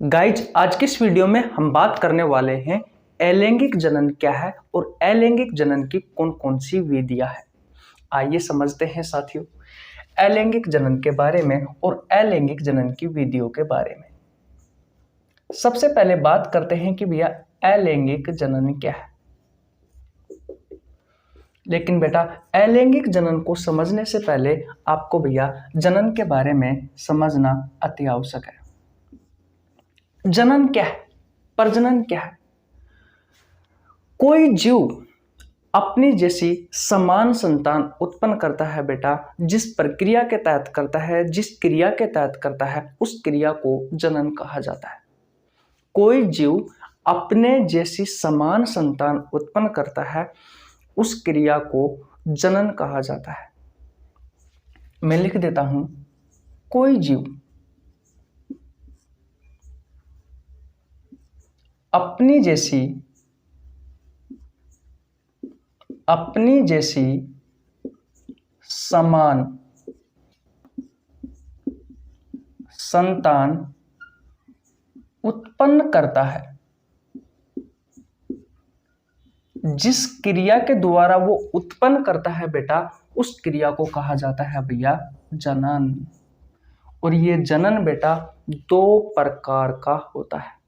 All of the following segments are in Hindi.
गाइज, आज की इस वीडियो में हम बात करने वाले हैं अलैंगिक जनन क्या है और अलैंगिक जनन की कौन कौन सी विधियां हैं। आइए समझते हैं साथियों अलैंगिक जनन के बारे में और अलैंगिक जनन की विधियों के बारे में। सबसे पहले बात करते हैं कि भैया अलैंगिक जनन क्या है। लेकिन बेटा अलैंगिक जनन को समझने से पहले आपको भैया जनन के बारे में समझना अति आवश्यक है। जनन क्या है, प्रजनन क्या है? कोई जीव अपनी जैसी समान संतान उत्पन्न करता है बेटा, जिस प्रक्रिया के तहत करता है, जिस क्रिया के तहत करता है, उस क्रिया को जनन कहा जाता है। कोई जीव अपने जैसी समान संतान उत्पन्न करता है, उस क्रिया को जनन कहा जाता है। मैं लिख देता हूं, कोई जीव अपनी जैसी समान संतान उत्पन्न करता है, जिस क्रिया के द्वारा वो उत्पन्न करता है बेटा, उस क्रिया को कहा जाता है भैया जनन। और ये जनन बेटा दो प्रकार का होता है।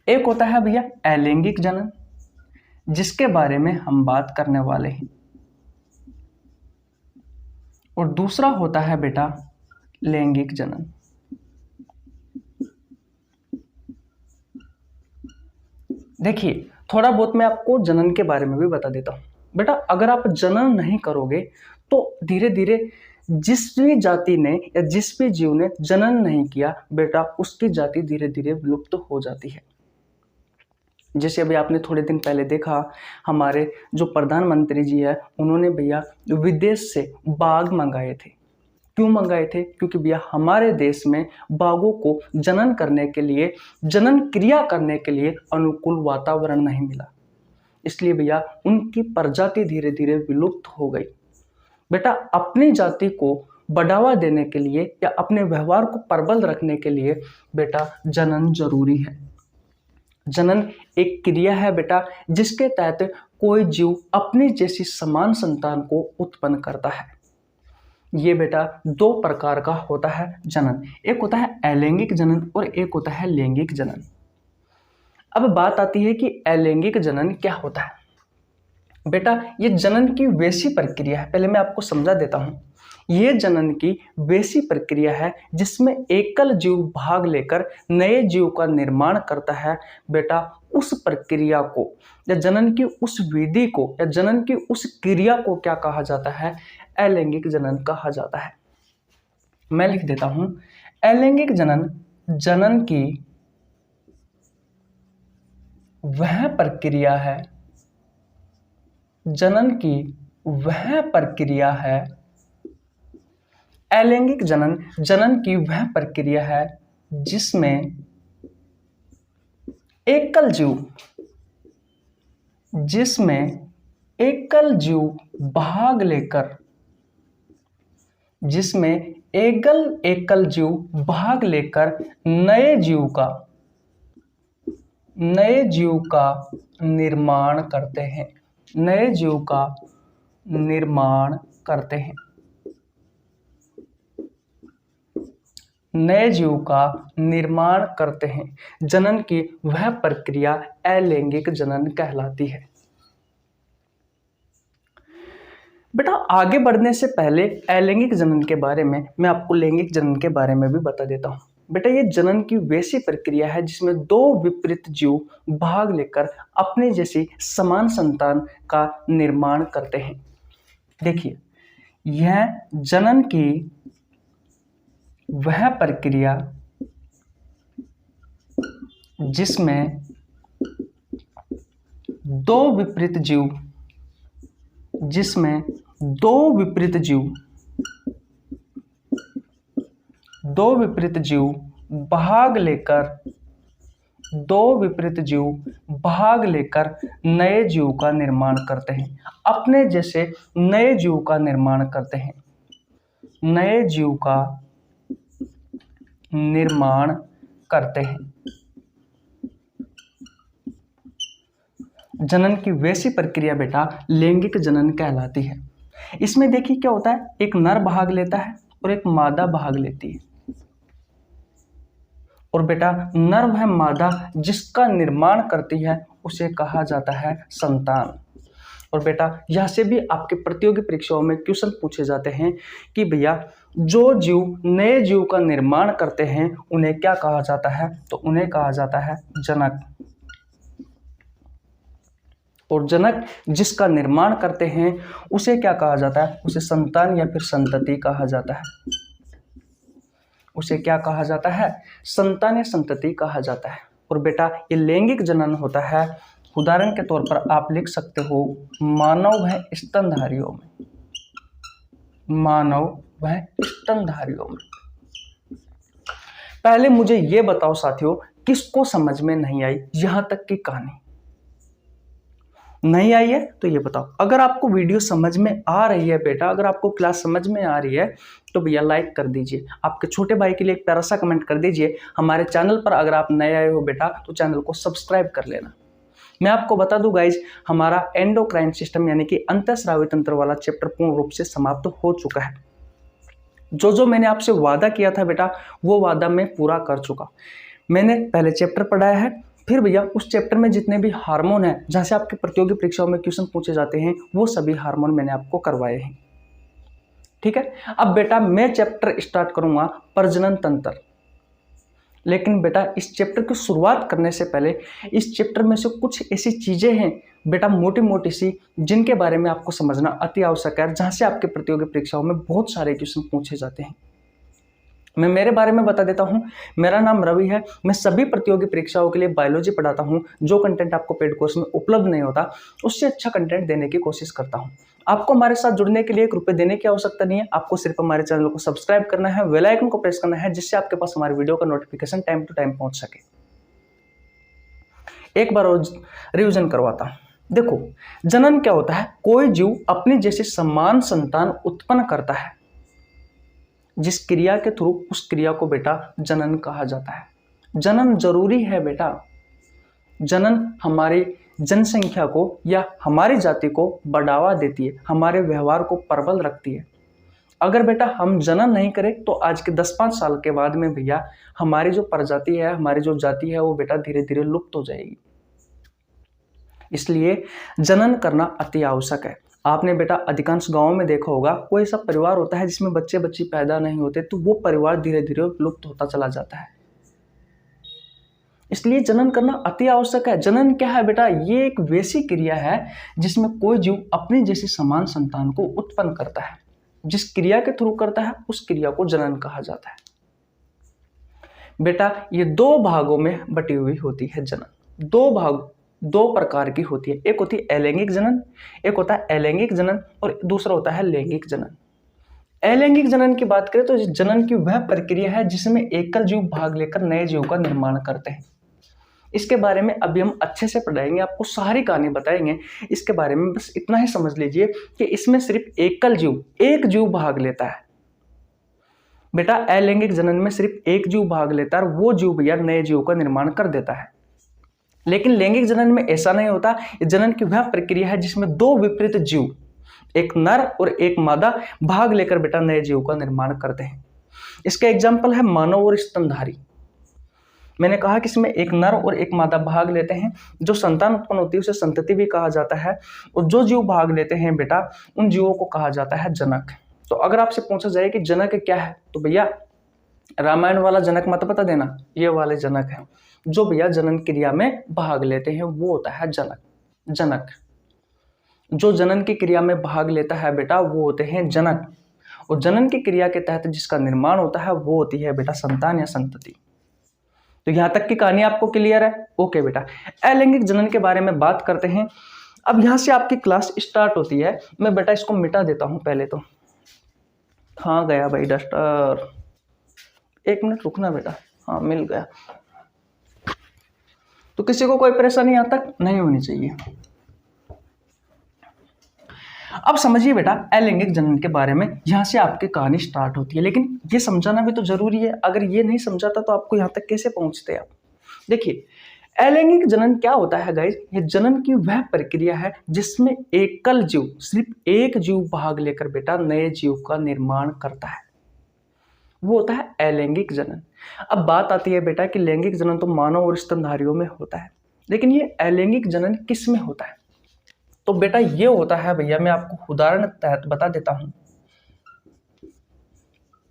एक होता है भैया अलैंगिक जनन, जिसके बारे में हम बात करने वाले हैं, और दूसरा होता है बेटा लैंगिक जनन। देखिए थोड़ा बहुत मैं आपको जनन के बारे में भी बता देता हूं बेटा। अगर आप जनन नहीं करोगे तो धीरे धीरे जिस भी जाति ने या जिस भी जीव ने जनन नहीं किया बेटा, उसकी जाति धीरे धीरे विलुप्त हो जाती है। जैसे अभी आपने थोड़े दिन पहले देखा, हमारे जो प्रधानमंत्री जी है उन्होंने भैया विदेश से बाघ मंगाए थे। क्यों मंगाए थे? क्योंकि भैया हमारे देश में बाघों को जनन करने के लिए, जनन क्रिया करने के लिए अनुकूल वातावरण नहीं मिला, इसलिए भैया उनकी प्रजाति धीरे धीरे विलुप्त हो गई। बेटा अपनी जाति को बढ़ावा देने के लिए या अपने व्यवहार को प्रबल रखने के लिए बेटा जनन जरूरी है। जनन एक क्रिया है बेटा, जिसके तहत कोई जीव अपनी जैसी समान संतान को उत्पन्न करता है। ये बेटा दो प्रकार का होता है जनन। एक होता है अलैंगिक जनन और एक होता है लैंगिक जनन। अब बात आती है कि अलैंगिक जनन क्या होता है। बेटा ये जनन की वैसी प्रक्रिया है, पहले मैं आपको समझा देता हूं। ये जनन की वैसी प्रक्रिया है जिसमें एकल जीव भाग लेकर नए जीव का निर्माण करता है। बेटा उस प्रक्रिया को या जनन की उस विधि को या जनन की उस क्रिया को क्या कहा जाता है? अलैंगिक जनन कहा जाता है। मैं लिख देता हूं, अलैंगिक जनन जनन की वह प्रक्रिया है, जनन की वह प्रक्रिया है, अलैंगिक जनन जनन की वह प्रक्रिया है जिसमें एकल जीव भाग लेकर, जिसमें एकल जीव भाग लेकर नए जीव का निर्माण करते हैं, नए जीव का निर्माण करते हैं, नए जीव का निर्माण करते हैं। जनन की वह प्रक्रिया अलैंगिक जनन कहलाती है। बेटा आगे बढ़ने से पहले अलैंगिक जनन के बारे में मैं आपको लैंगिक जनन के बारे में भी बता देता हूं। बेटा ये जनन की वैसी प्रक्रिया है जिसमें दो विपरीत जीव भाग लेकर अपने जैसी समान संतान का निर्माण करते हैं। देखिए यह जनन की वह प्रक्रिया जिसमें दो विपरीत जीव भाग लेकर नए जीव का निर्माण करते हैं, अपने जैसे नए जीव का निर्माण करते हैं, नए जीव का निर्माण करते हैं। जनन की वैसी प्रक्रिया बेटा लैंगिक जनन कहलाती है। इसमें देखिए क्या होता है, एक नर भाग लेता है और एक मादा भाग लेती है। और बेटा नर वह मादा जिसका निर्माण करती है उसे कहा जाता है संतान। और बेटा यह से भी आपके प्रतियोगी परीक्षाओं में क्वेश्चन पूछे जाते हैं कि भैया जो जीव नए जीव का निर्माण करते हैं उन्हें क्या कहा जाता है, तो उन्हें कहा जाता है जनक। और जनक जिसका निर्माण करते हैं उसे क्या कहा जाता है, उसे संतान या फिर संतति कहा जाता है। उसे क्या कहा जाता है, संतान या संतति कहा जाता है। और बेटा ये लैंगिक जनन होता है, उदाहरण के तौर पर आप लिख सकते हो मानव व स्तनधारियों में, मानव व स्तनधारियों में। पहले मुझे ये बताओ साथियों, किसको समझ में नहीं आई यहां तक की कहानी? नहीं आई है तो ये बताओ। अगर आपको वीडियो समझ में आ रही है बेटा, अगर आपको क्लास समझ में आ रही है तो भैया लाइक कर दीजिए, आपके छोटे भाई के लिए एक प्यारा सा कमेंट कर दीजिए। हमारे चैनल पर अगर आप नए आए हो बेटा तो चैनल को सब्सक्राइब कर लेना। मैं आपको बता दूं गाइज, हमारा एंडोक्राइन सिस्टम यानी कि अंतःस्रावी तंत्र वाला चैप्टर पूर्ण रूप से समाप्त हो चुका है। जो मैंने आपसे वादा किया था बेटा वो वादा मैं पूरा कर चुका। मैंने पहले चैप्टर पढ़ाया है, फिर भैया उस चैप्टर में जितने भी हार्मोन हैं जहाँ से आपके प्रतियोगी परीक्षाओं में क्वेश्चन पूछे जाते हैं वो सभी हार्मोन मैंने आपको करवाए हैं। ठीक है, अब बेटा मैं चैप्टर स्टार्ट करूंगा प्रजनन तंत्र। लेकिन बेटा इस चैप्टर की शुरुआत करने से पहले इस चैप्टर में से कुछ ऐसी चीजें हैं बेटा मोटी मोटी सी जिनके बारे में आपको समझना अति आवश्यक है, जहां से आपके प्रतियोगी परीक्षाओं में बहुत सारे क्वेश्चन पूछे जाते हैं। मैं मेरे बारे में बता देता हूं, मेरा नाम रवि है। मैं सभी प्रतियोगी परीक्षाओं के लिए बायोलॉजी पढ़ाता हूं। जो कंटेंट आपको पेड कोर्स में उपलब्ध नहीं होता उससे अच्छा कंटेंट देने की कोशिश करता हूं। आपको हमारे साथ जुड़ने के लिए ₹1 देने की आवश्यकता नहीं है, आपको सिर्फ हमारे चैनल को सब्सक्राइब करना है, बेल आइकन को प्रेस करना है, जिससे आपके पास हमारी वीडियो का नोटिफिकेशन टाइम टू टाइम पहुंच सके। एक बार और रिविजन करवाता हूं। देखो जनन क्या होता है, कोई जीव अपनी जैसी समान संतान उत्पन्न करता है। जिस क्रिया के थ्रू उस क्रिया को बेटा जनन कहा जाता है। जनन जरूरी है बेटा। जनन हमारी जनसंख्या को या हमारी जाति को बढ़ावा देती है, हमारे व्यवहार को प्रबल रखती है। अगर बेटा हम जनन नहीं करें तो आज के 10-5 साल के बाद में भैया हमारी जो प्रजाति है, हमारी जो जाति है वो बेटा धीरे धीरे लुप्त हो जाएगी। इसलिए जनन करना अति आवश्यक है। आपने बेटा अधिकांश गांवों में देखा होगा कोई ऐसा परिवार होता है जिसमें बच्चे बच्ची पैदा नहीं होते, तो वो परिवार धीरे धीरे लुप्त होता चला जाता है। इसलिए जनन करना अति आवश्यक है। जनन क्या है बेटा, ये एक वैसी क्रिया है जिसमें कोई जीव अपनी जैसी समान संतान को उत्पन्न करता है। जिस क्रिया के थ्रू करता है उस क्रिया को जनन कहा जाता है। बेटा ये 2 भागों में बटी हुई होती है जनन। 2 प्रकार की होती है, एक होती है अलैंगिक जनन, एक होता है अलैंगिक जनन और दूसरा होता है लैंगिक जनन। अलैंगिक जनन की बात करें तो जनन की वह प्रक्रिया है जिसमें एकल जीव भाग लेकर नए जीव का निर्माण करते हैं। इसके बारे में अभी हम अच्छे से पढ़ाएंगे, आपको सारी कहानी बताएंगे। इसके बारे में बस इतना ही समझ लीजिए कि इसमें सिर्फ एकल जीव, एक जीव भाग लेता है। बेटा अलैंगिक जनन में सिर्फ एक जीव भाग लेता है और वो जीव भैया नए जीव का निर्माण कर देता है। लेकिन लैंगिक जनन में ऐसा नहीं होता। जनन की वह प्रक्रिया है जिसमें 2 विपरीत जीव, एक नर और एक मादा, भाग लेकर बेटा नए जीव का निर्माण करते हैं। इसका एग्जाम्पल है मानव और स्तनधारी। मैंने कहा कि इसमें एक नर और एक मादा भाग लेते हैं। जो संतान उत्पन्न होती है उसे संतति भी कहा जाता है। और जो जीव भाग लेते हैं बेटा उन जीवों को कहा जाता है जनक। तो अगर आपसे पूछा जाए कि जनक क्या है तो भैया रामायण वाला जनक मत बता देना, ये वाले जनक है जो भैया जनन क्रिया में भाग लेते हैं, वो होता है जनक। जनक जो जनन की क्रिया में भाग लेता है बेटा वो होते हैं जनक। और जनन की क्रिया के तहत जिसका निर्माण होता है वो होती है बेटा संतान या संतति। तो यहां तक की कहानी आपको क्लियर है? ओके बेटा, अलैंगिक जनन के बारे में बात करते हैं। अब यहां से आपकी क्लास स्टार्ट होती है। मैं बेटा इसको मिटा देता हूं पहले तो। हाँ गया भाई डस्टर, 1 मिनट रुकना बेटा। हाँ मिल गया। तो किसी को कोई परेशानी यहाँ तक नहीं होनी चाहिए। अब समझिए बेटा अलैंगिक जनन के बारे में, यहाँ से आपकी कहानी स्टार्ट होती है, लेकिन ये समझाना भी तो जरूरी है। अगर ये नहीं समझाता तो आपको यहाँ तक कैसे पहुँचते आप। देखिए अलैंगिक जनन क्या होता है गाइस, ये जनन की वह प्रक्रिया है जिसमें एकल जीव, सिर्फ एक जीव भाग लेकर बेटा नए जीव का निर्माण करता है, वो होता है अलैंगिक जनन। अब बात आती है बेटा कि लैंगिक जनन तो मानव और स्तनधारियों में होता है, लेकिन ये अलैंगिक जनन किस में होता है? तो बेटा ये होता है भैया, मैं आपको उदाहरण तहत बता देता हूं,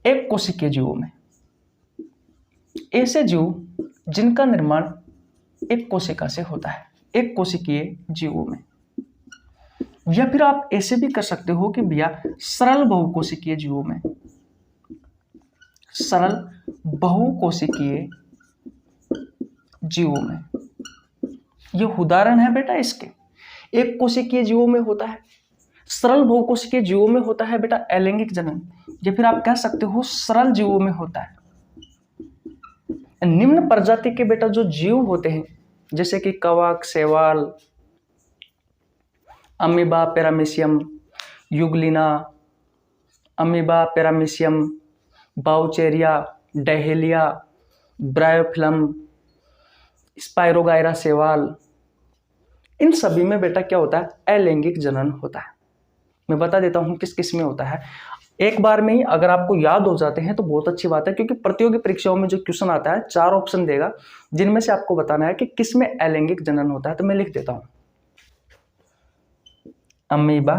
एक कोशिकीय जीवों में, ऐसे जीव जिनका निर्माण एक कोशिका से होता है, एक कोशिकीय जीवों में। या फिर आप ऐसे भी कर सकते हो कि भैया सरल बहुकोशिकीय जीवों में, सरल बहुकोशिकीय जीवों में। ये उदाहरण है बेटा इसके, एक कोशिकीय जीवों में होता है, सरल बहुकोशिकीय जीवों में होता है बेटा अलैंगिक जनन, या फिर आप कह सकते हो सरल जीवों में होता है। निम्न प्रजाति के बेटा जो जीव होते हैं जैसे कि कवक, शैवाल, amoeba, paramecium, euglena, amoeba, paramecium, vaucheria, dahlia, bryophyllum, spirogyra शैवाल, इन सभी में बेटा क्या होता है अलैंगिक जनन होता है। मैं बता देता हूं किस किस में होता है, एक बार में ही अगर आपको याद हो जाते हैं तो बहुत अच्छी बात है, क्योंकि प्रतियोगी परीक्षाओं में जो क्वेश्चन आता है 4 ऑप्शन देगा जिनमें से आपको बताना है कि किस में अलैंगिक जनन होता है। तो मैं लिख देता हूं, amoeba,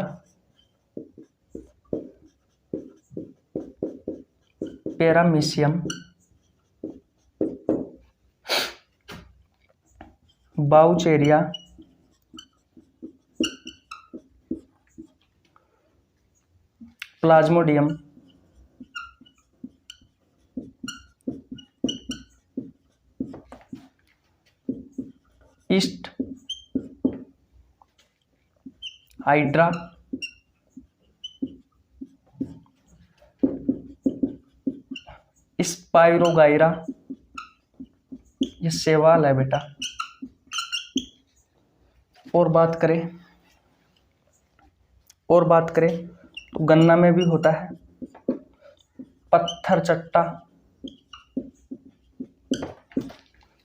paramecium, vaucheria, plasmodium, yeast hydra, spirogyra, ये शैवाल है बेटा। और बात करें तो गन्ना में भी होता है, पत्थर चट्टा,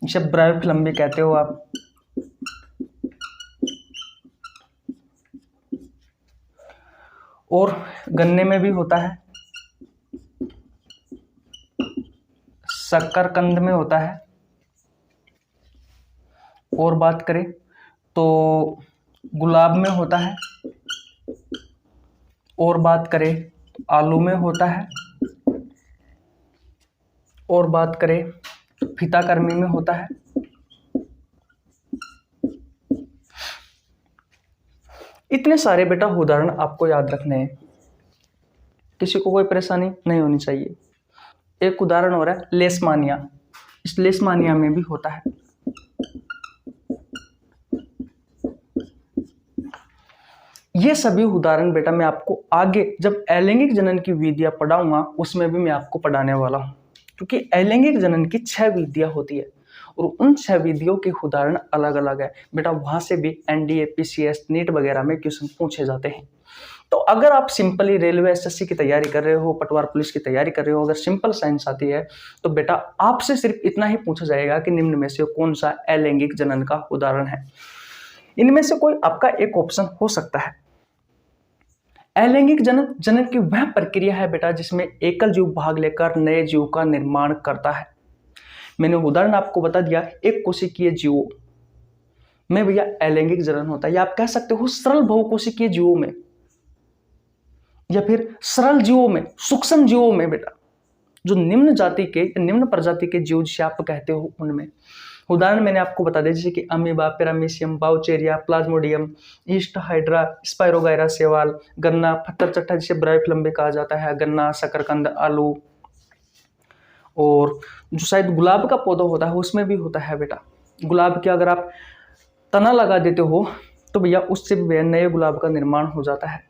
जिसे ब्रायोफिलम भी कहते हो आप, और गन्ने में भी होता है, शकरकंद में होता है। और बात करें तो गुलाब में होता है, और बात करें तो आलू में होता है, और बात करें तो फीताकर्मी में होता है। इतने सारे बेटा उदाहरण आपको याद रखने हैं, किसी को कोई परेशानी नहीं होनी चाहिए। एक उदाहरण हो रहा है लेशमानिया, इस लेशमानिया में भी होता है। ये सभी उदाहरण बेटा मैं आपको आगे जब अलैंगिक जनन की विधियां पढ़ाऊंगा उसमें भी मैं आपको पढ़ाने वाला हूं, क्योंकि अलैंगिक जनन की 6 विधियां होती है और उन 6 विधियों के उदाहरण अलग अलग है बेटा। वहां से भी एनडीए, पीसीएस, नीट वगैरह में क्वेश्चन पूछे जाते हैं। तो अगर आप सिंपली रेलवे एसएससी की तैयारी कर रहे हो, पटवार पुलिस की तैयारी कर रहे हो, अगर सिंपल साइंस आती है तो बेटा आपसे सिर्फ इतना ही पूछा जाएगा कि निम्न में से कौन सा अलैंगिक जनन का उदाहरण है। इनमें से कोई आपका एक ऑप्शन हो सकता है। अलैंगिक जनन की वह प्रक्रिया है बेटा जिसमें एकल जीव भाग लेकर नए जीव का निर्माण करता है। मैंने उदाहरण आपको बता दिया, एक कोशिकीय जीवों में भैया अलैंगिक जनन होता है, या आप कह सकते हो सरल बहुकोशिकीय जीवों में, या फिर सरल जीवों में, सूक्ष्म जीवों में बेटा, जो निम्न जाति के, निम्न प्रजाति के जीव जिसे आप कहते हो उनमें। उदाहरण मैंने आपको बता दिया, जैसे कि amoeba, paramecium, vaucheria, plasmodium, yeast hydra, spirogyra शैवाल, गन्ना, पत्थर चट्टा जिसे ब्रायोफिलम भी कहा जाता है, गन्ना, शकरकंद, आलू, और जो शायद गुलाब का पौधा होता है उसमें भी होता है बेटा। गुलाब के अगर आप तना लगा देते हो तो भैया उससे भी नए गुलाब का निर्माण हो जाता है।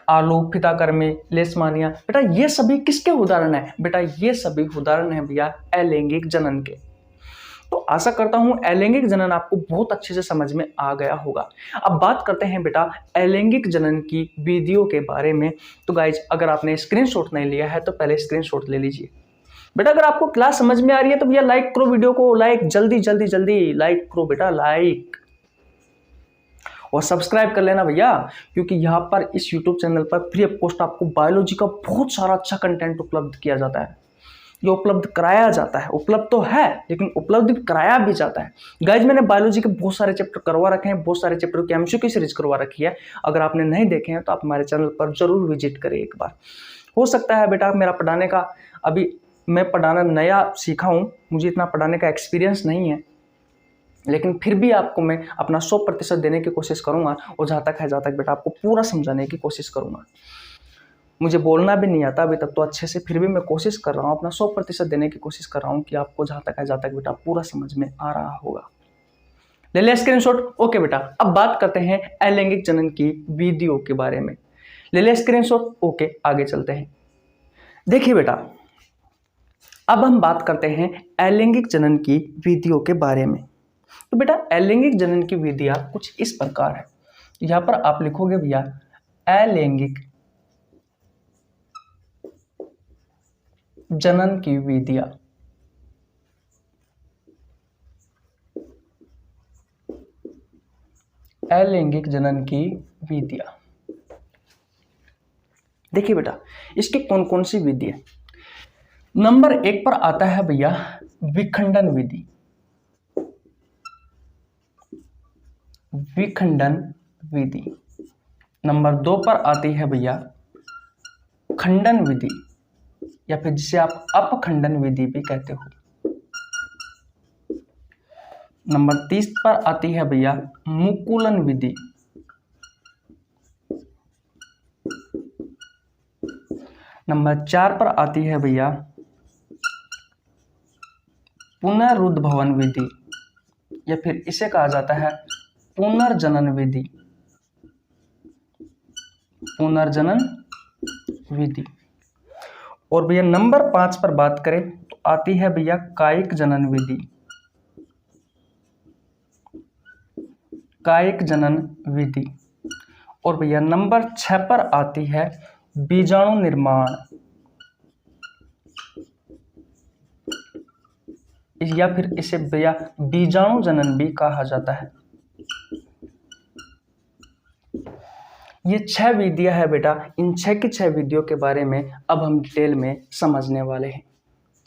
आलू, फीताकर्मी, लेशमानिया, बेटा ये सभी किसके उदाहरण है? बेटा ये सभी उदाहरण है भैया अलैंगिक जनन के। तो आशा करता हूं अलैंगिक जनन आपको बहुत अच्छे से समझ में आ गया होगा। अब बात करते हैं बेटा अलैंगिक जनन की विधियों के बारे में। तो गाइज अगर आपने स्क्रीनशॉट नहीं लिया है तो पहले स्क्रीनशॉट ले लीजिए। बेटा अगर आपको क्लास समझ में आ रही है तो भैया लाइक करो, वीडियो को लाइक जल्दी जल्दी जल्दी लाइक करो बेटा, लाइक और सब्सक्राइब कर लेना भैया, क्योंकि यहाँ पर इस YouTube चैनल पर फ्री ऑफ कॉस्ट आपको बायोलॉजी का बहुत सारा अच्छा कंटेंट उपलब्ध किया जाता है। ये उपलब्ध कराया जाता है, उपलब्ध तो है लेकिन उपलब्ध कराया भी जाता है। गाइज मैंने बायोलॉजी के बहुत सारे चैप्टर करवा रखे हैं, बहुत सारे चैप्टर की एमसीक्यू सीरीज करवा रखी है। अगर आपने नहीं देखे हैं तो आप हमारे चैनल पर जरूर विजिट करें एक बार। हो सकता है बेटा मेरा पढ़ाने का, अभी मैं पढ़ाना नया सीखा हूँ, मुझे इतना पढ़ाने का एक्सपीरियंस नहीं है, लेकिन फिर भी आपको मैं अपना 100% देने की कोशिश करूंगा और जहाँ तक बेटा आपको पूरा समझाने की कोशिश करूंगा। मुझे बोलना भी नहीं आता अभी तक तो अच्छे से, फिर भी मैं कोशिश कर रहा हूँ, अपना 100% देने की कोशिश कर रहा हूँ कि आपको जहाँ तक बेटा पूरा समझ में आ रहा होगा। ले लिया स्क्रीनशॉट? ओके बेटा, अब बात करते हैं अलैंगिक जनन की विधियों के बारे में। ले लिया स्क्रीनशॉट? ओके, आगे चलते हैं। देखिए बेटा अब हम बात करते हैं अलैंगिक जनन की विधियों के बारे में। तो बेटा अलैंगिक जनन की विधियां कुछ इस प्रकार है। यहां पर आप लिखोगे भैया अलैंगिक जनन की विधियां। अलैंगिक जनन की विधियां, देखिए बेटा इसकी कौन कौन सी विधि है। नंबर 1 पर आता है भैया विखंडन विधि। विखंडन विधि। नंबर 2 पर आती है भैया खंडन विधि, या फिर जिसे आप अपखंडन विधि भी कहते हो। नंबर 3 पर आती है भैया मुकुलन विधि। नंबर 4 पर आती है भैया पुनरुद्भवन विधि, या फिर इसे कहा जाता है पुनर्जनन विधि। पुनर्जनन विधि। और भैया नंबर 5 पर बात करें तो आती है भैया कायिक जनन विधि। कायिक जनन विधि। और भैया नंबर 6 पर आती है बीजाणु निर्माण, या फिर इसे भैया बीजाणु जनन भी कहा जाता है। ये 6 विधियां है बेटा। इन 6 की 6 विधियों के बारे में अब हम डिटेल में समझने वाले हैं।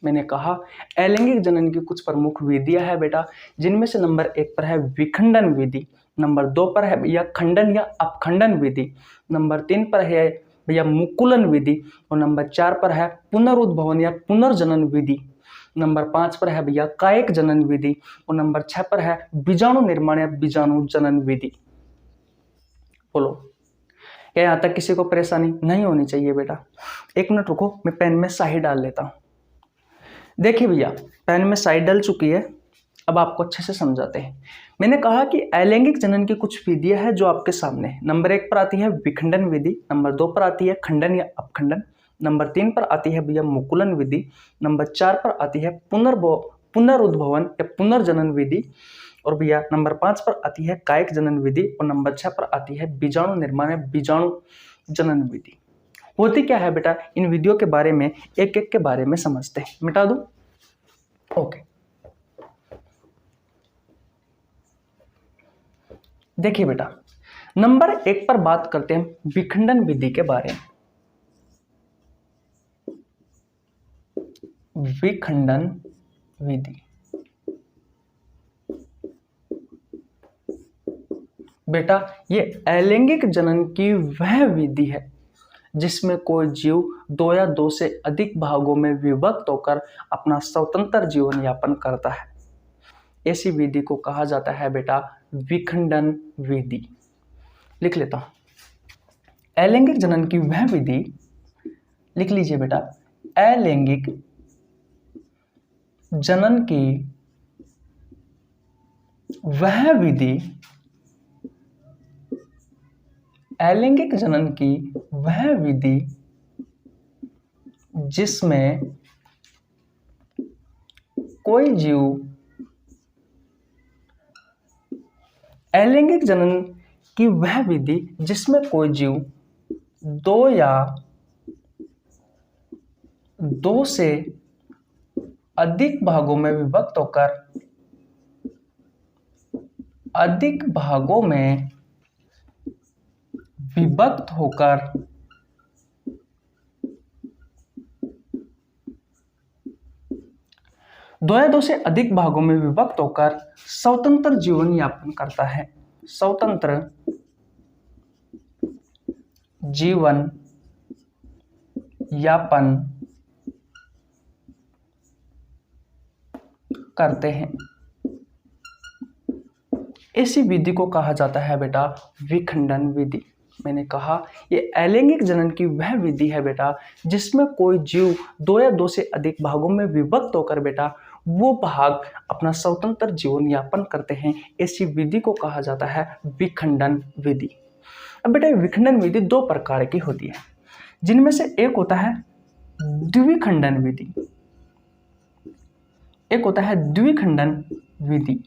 मैंने कहा अलैंगिक जनन की कुछ प्रमुख विधियां है बेटा, जिनमें से नंबर 1 पर है विखंडन विधि, नंबर 2 पर है भैया खंडन या अपखंडन विधि, नंबर 3 पर है भैया मुकुलन विधि, और नंबर 4 पर है पुनरुद्भवन या पुनर्जनन विधि, नंबर 5 पर है भैया कायिक जनन विधि, और नंबर 6 पर है बीजाणु निर्माण या बीजाणु जनन विधि। बोलो क्या यहाँ तक किसी को परेशानी नहीं होनी चाहिए बेटा? एक मिनट रुको, मैं पेन में स्याही डाल लेता हूँ। देखिए भैया पेन में स्याही डल चुकी है, अब आपको अच्छे से समझाते हैं। मैंने कहा कि अलैंगिक जनन की कुछ विधियां हैं जो आपके सामने है। नंबर 1 पर आती है विखंडन विधि, नंबर 2 पर आती है खंडन या अपखंडन, नंबर 3 पर आती है भैया मुकुलन विधि, नंबर 4 पर आती है पुनरुद्भवन या पुनर्जनन विधि, और भैया नंबर 5 पर आती है कायिक जनन विधि, और नंबर 6 पर आती है बीजाणु निर्माण या बीजाणु जनन विधि। होती क्या है बेटा, इन विधियों के बारे में एक एक के बारे में समझते हैं। मिटा दूं? ओके, देखिए बेटा नंबर 1 पर बात करते हैं विखंडन विधि के बारे में। विखंडन विधि बेटा ये अलैंगिक जनन की वह विधि है जिसमें कोई जीव 2 या 2 से अधिक भागों में विभक्त होकर अपना स्वतंत्र जीवन यापन करता है। ऐसी विधि को कहा जाता है बेटा विखंडन विधि। लिख लेता हूं अलैंगिक जनन की वह विधि, लिख लीजिए बेटा अलैंगिक जनन की वह विधि, अलैंगिक जनन की वह विधि जिसमें कोई जीव अलैंगिक जनन की वह विधि जिसमें कोई जीव दो या दो से अधिक भागों में विभक्त होकर दो या दो से अधिक भागों में विभक्त होकर स्वतंत्र जीवन यापन करता है। स्वतंत्र जीवन यापन करते हैं। ऐसी विधि को कहा जाता है बेटा विखंडन विधि। मैंने कहा ये अलैंगिक जनन की वह विधि है बेटा जिसमें कोई जीव दो या दो से अधिक भागों में विभक्त होकर बेटा वो भाग अपना स्वतंत्र जीवन यापन करते हैं। ऐसी विधि को कहा जाता है विखंडन विधि। अब बेटा विखंडन विधि दो प्रकार की होती है, जिनमें से एक होता है द्विखंडन विधि, एक होता है द्विखंडन विधि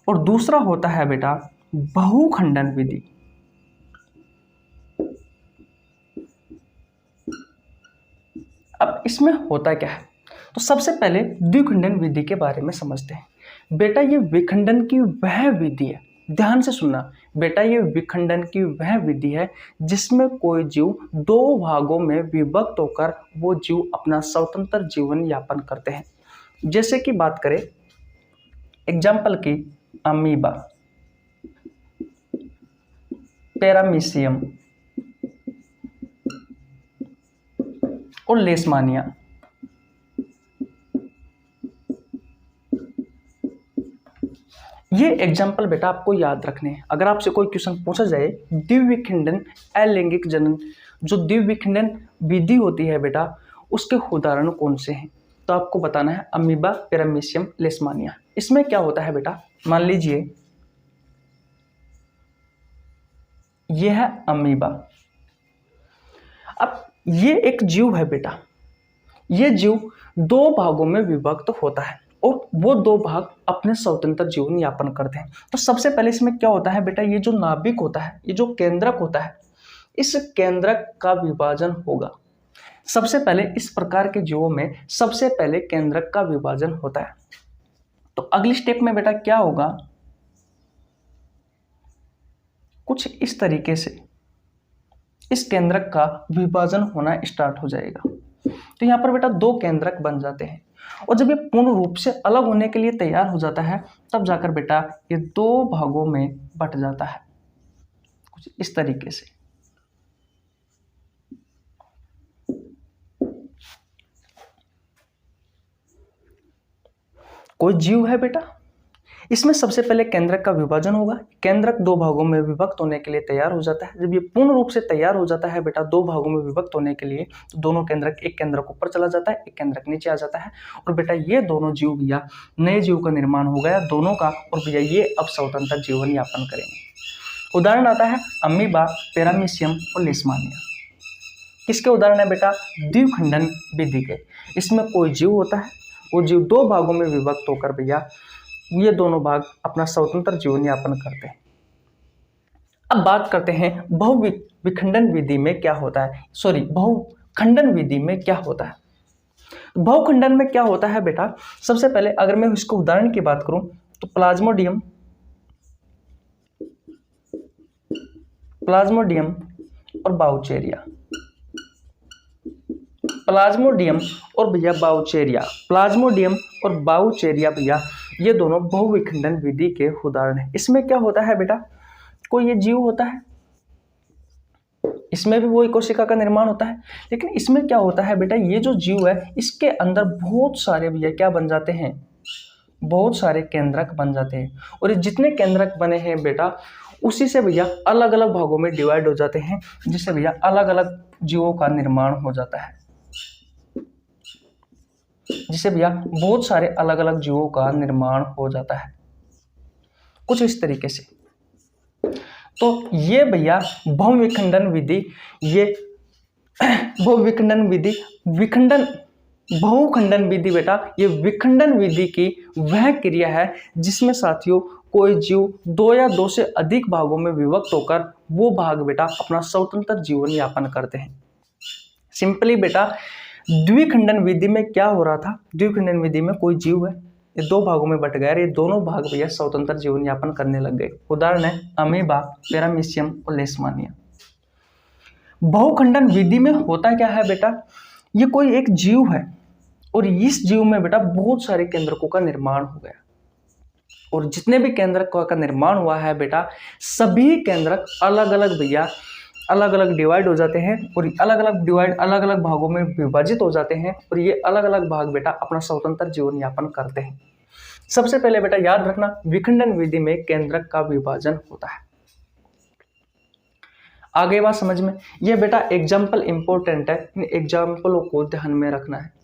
और दूसरा होता है बेटा बहुखंडन विधि। अब इसमें होता क्या है, तो सबसे पहले द्विखंडन विधि के बारे में समझते हैं। बेटा ये विखंडन की वह विधि है, ध्यान से सुनना बेटा, ये विखंडन की वह विधि है जिसमें कोई जीव दो भागों में विभक्त होकर वो जीव अपना स्वतंत्र जीवन यापन करते हैं। जैसे कि बात करें एग्जाम्पल की अमीबा, पैरामीशियम और लेशमानिया। ये एग्जाम्पल बेटा आपको याद रखने हैं। अगर आपसे कोई क्वेश्चन पूछा जाए द्विविखंडन अलैंगिक जनन, जो द्विविखंडन विधि होती है बेटा उसके उदाहरण कौन से हैं, तो आपको बताना है अमीबा, पैरामीशियम, लेशमानिया। इसमें क्या होता है बेटा, मान लीजिए यह है अमीबा। अब ये एक जीव है बेटा, ये जीव दो भागों में विभक्त होता है और वो दो भाग अपने स्वतंत्र जीवन यापन करते हैं। तो सबसे पहले इसमें क्या होता है बेटा, ये जो नाभिक होता है, ये जो केंद्रक होता है, इस केंद्रक का विभाजन होगा। सबसे पहले इस प्रकार के जीवों में सबसे पहले केंद्रक का विभाजन होता है। तो अगली स्टेप में बेटा क्या होगा, कुछ इस तरीके से इस केंद्रक का विभाजन होना स्टार्ट हो जाएगा। तो यहाँ पर बेटा दो केंद्रक बन जाते हैं और जब ये पूर्ण रूप से अलग होने के लिए तैयार हो जाता है तब जाकर बेटा ये दो भागों में बट जाता है, कुछ इस तरीके से। कोई जीव है बेटा, इसमें सबसे पहले केंद्रक का विभाजन होगा, केंद्रक दो भागों में विभक्त होने के लिए तैयार हो जाता है। जब ये पूर्ण रूप से तैयार हो जाता है बेटा दो भागों में विभक्त होने के लिए, तो दोनों केंद्रक, एक केंद्रक ऊपर चला जाता है, एक केंद्रक नीचे आ जाता है और बेटा ये दोनों जीव भैया नए जीव का निर्माण हो गया दोनों का, और भैया ये अब स्वतंत्र जीवन यापन करेंगे। उदाहरण आता है अमीबा, पैरामीशियम और लेशमानिया। किसके उदाहरण है बेटा, द्विखंडन विधि के। इसमें कोई जीव होता है, वो जीव दो भागों में विभक्त होकर भैया ये दोनों भाग अपना स्वतंत्र जीवन यापन करते हैं। अब बात करते हैं बहुविखंडन विधि में क्या होता है, सॉरी बहुखंडन विधि में क्या होता है। बहुखंडन में क्या होता है बेटा, सबसे पहले अगर मैं इसको उदाहरण की बात करूं तो प्लाज्मोडियम और बाउचेरिया, प्लाज्मोडियम और भैया बाउचेरिया, प्लाज्मोडियम और बाउचेरिया भैया ये दोनों बहुविखंडन विधि के उदाहरण हैं। इसमें क्या होता है बेटा, कोई ये जीव होता है, इसमें भी वही कोशिका का निर्माण होता है, लेकिन इसमें क्या होता है बेटा, ये जो जीव है इसके अंदर बहुत सारे भैया क्या बन जाते हैं, बहुत सारे केंद्रक बन जाते हैं और ये जितने केंद्रक बने हैं बेटा उसी से भैया अलग अलग भागों में डिवाइड हो जाते हैं, जिससे भैया अलग अलग जीवों का निर्माण हो जाता है, जिससे भैया बहुत सारे अलग अलग जीवों का निर्माण हो जाता है, कुछ इस तरीके से। तो ये भैया बहुविखंडन विधि, ये बहुविखंडन विधि, बहुखंडन विधि बेटा ये विखंडन विधि की वह क्रिया है जिसमें साथियों कोई जीव दो या दो से अधिक भागों में विभक्त होकर वो भाग बेटा अपना स्वतंत्र जीवन यापन करते हैं। सिंपली बेटा द्विखंडन विधि में क्या हो रहा था, द्विखंडन विधि में कोई जीव है, ये दो भागों में बट गया, ये दोनों भाग भैया स्वतंत्र जीवन यापन करने लग गए। उदाहरण है अमीबा, पैरामीशियम और लेशमानिया। बहुखंडन विधि में होता क्या है बेटा, ये कोई एक जीव है और इस जीव में बेटा बहुत सारे केंद्रकों का निर्माण हो गया, और जितने भी केंद्रकों का निर्माण हुआ है बेटा सभी केंद्रक अलग अलग भैया अलग अलग डिवाइड हो जाते हैं, और अलग अलग डिवाइड अलग अलग भागों में विभाजित हो जाते हैं, और ये अलग अलग भाग बेटा अपना स्वतंत्र जीवन यापन करते हैं। सबसे पहले बेटा याद रखना, विखंडन विधि में केंद्रक का विभाजन होता है। आगे बात समझ में, ये बेटा एग्जाम्पल इंपॉर्टेंट है, इन एग्जाम्पलों को ध्यान में रखना है।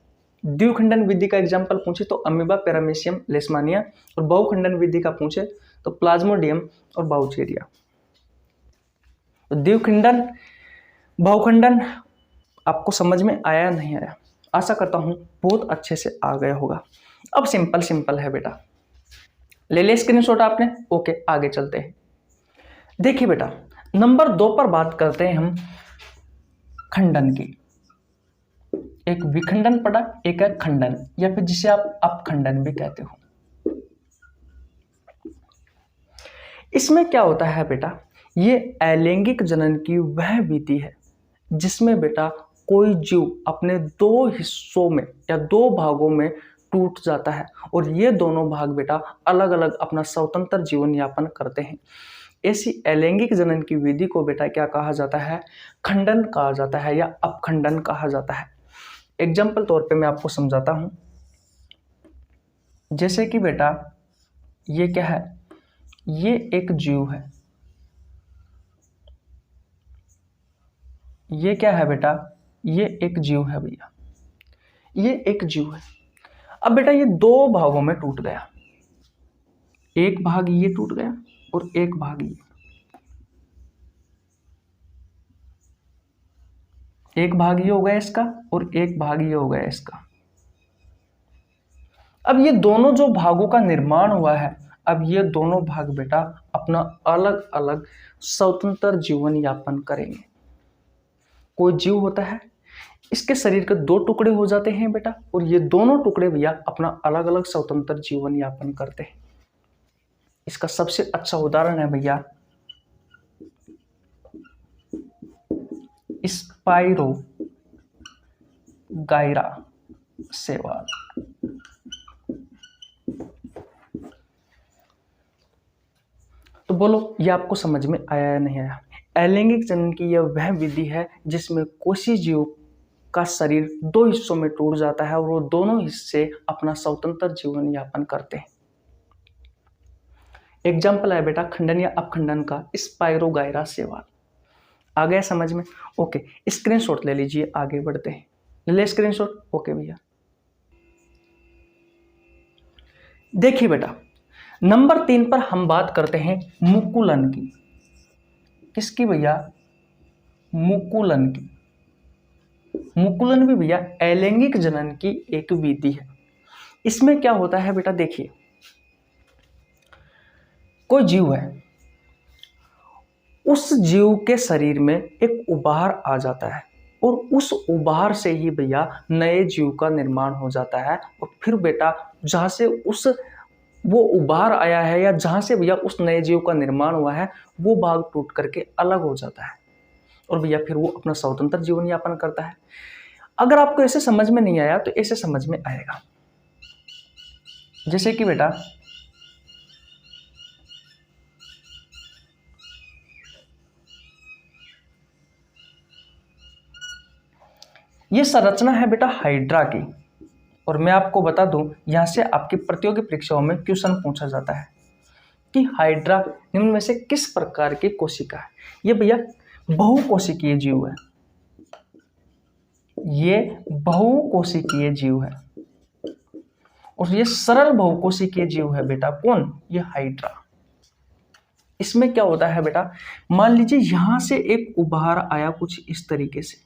द्विखंडन विधि का एग्जाम्पल पूछे तो अमीबा, पैरामीशियम, लेशमानिया, और बहुखंडन विधि का पूछे तो प्लाज्मोडियम और बाउचेरिया। तो द्विखंडन बहुखंडन आपको समझ में आया नहीं आया, आशा करता हूं बहुत अच्छे से आ गया होगा। अब सिंपल है बेटा, ले ले स्क्रीनशॉट आपने, ओके आगे चलते हैं। देखिए बेटा नंबर 2 पर बात करते हैं हम खंडन की। एक विखंडन पड़ा, एक है खंडन, या फिर जिसे आप अपखंडन भी कहते हो। इसमें क्या होता है बेटा, ये अलैंगिक जनन की वह विधि है जिसमें बेटा कोई जीव अपने दो हिस्सों में या दो भागों में टूट जाता है, और ये दोनों भाग बेटा अलग अलग अपना स्वतंत्र जीवन यापन करते हैं। ऐसी अलैंगिक जनन की विधि को बेटा क्या कहा जाता है, खंडन कहा जाता है या अपखंडन कहा जाता है। एग्जाम्पल तौर पे मैं आपको समझाता हूं, जैसे कि बेटा ये क्या है, ये एक जीव है, ये क्या है बेटा, ये एक जीव है भैया, ये एक जीव है। अब बेटा ये दो भागों में टूट गया, एक भाग ये टूट गया और एक भाग ये, एक भाग ये हो गया इसका और एक भाग ये हो गया इसका। अब ये दोनों जो भागों का निर्माण हुआ है, अब ये दोनों भाग बेटा अपना अलग अलग स्वतंत्र जीवन यापन करेंगे। कोई जीव होता है, इसके शरीर के दो टुकड़े हो जाते हैं बेटा, और ये दोनों टुकड़े भैया अपना अलग अलग स्वतंत्र जीवन यापन करते हैं। इसका सबसे अच्छा उदाहरण है भैया स्पाइरो गायरा शैवाल। तो बोलो ये आपको समझ में आया या नहीं आया। अलैंगिक जनन की यह वह विधि है जिसमें कोई जीव का शरीर दो हिस्सों में टूट जाता है और वो दोनों हिस्से अपना स्वतंत्र जीवन यापन करते हैं। एग्जाम्पल है बेटा खंडन या अपखंडन का स्पाइरोगायरा शैवाल। आ गया समझ में, ओके स्क्रीनशॉट ले लीजिए, आगे बढ़ते हैं। ले स्क्रीनशॉट, ओके भैया। देखिए बेटा नंबर 3 पर हम बात करते हैं मुकुलन की। किसकी भैया, मुकुलन की। मुकुलन भी भैया अलैंगिक जनन की एक विधि है। इसमें क्या होता है बेटा, देखिए कोई जीव है, उस जीव के शरीर में एक उबार आ जाता है और उस उबार से ही भैया नए जीव का निर्माण हो जाता है। और फिर बेटा जहां से वो उबार आया है या जहां से भैया उस नए जीव का निर्माण हुआ है, वो भाग टूट करके अलग हो जाता है और भैया फिर वो अपना स्वतंत्र जीवन यापन करता है। अगर आपको ऐसे समझ में नहीं आया तो ऐसे समझ में आएगा। जैसे कि बेटा ये संरचना है बेटा हाइड्रा की, और मैं आपको बता दूं यहां से आपकी प्रतियोगी परीक्षाओं में क्वेश्चन पूछा जाता है कि हाइड्रा निम्न में से किस प्रकार की कोशिका है। ये भैया बहुकोशिकीय जीव है, ये बहुकोशिकीय जीव है और ये सरल बहुकोशिकीय जीव है बेटा। कौन, ये हाइड्रा। इसमें क्या होता है बेटा, मान लीजिए यहां से एक उबार आया कुछ इस तरीके से,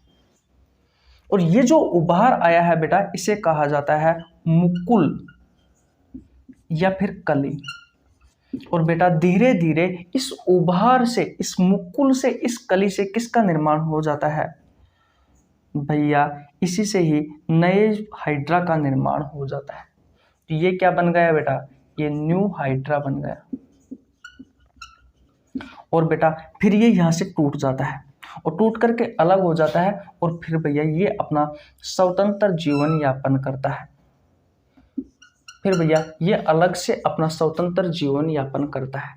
और ये जो उबार आया है बेटा इसे कहा जाता है मुकुल या फिर कली। और बेटा धीरे धीरे इस उभार से, इस मुकुल से, इस कली से किसका निर्माण हो जाता है भैया? इसी से ही नए हाइड्रा का निर्माण हो जाता है। तो ये क्या बन गया बेटा? ये न्यू हाइड्रा बन गया। और बेटा फिर ये यहाँ से टूट जाता है और टूट करके अलग हो जाता है और फिर भैया ये अपना स्वतंत्र जीवन यापन करता है। फिर भैया ये अलग से अपना स्वतंत्र जीवन यापन करता है।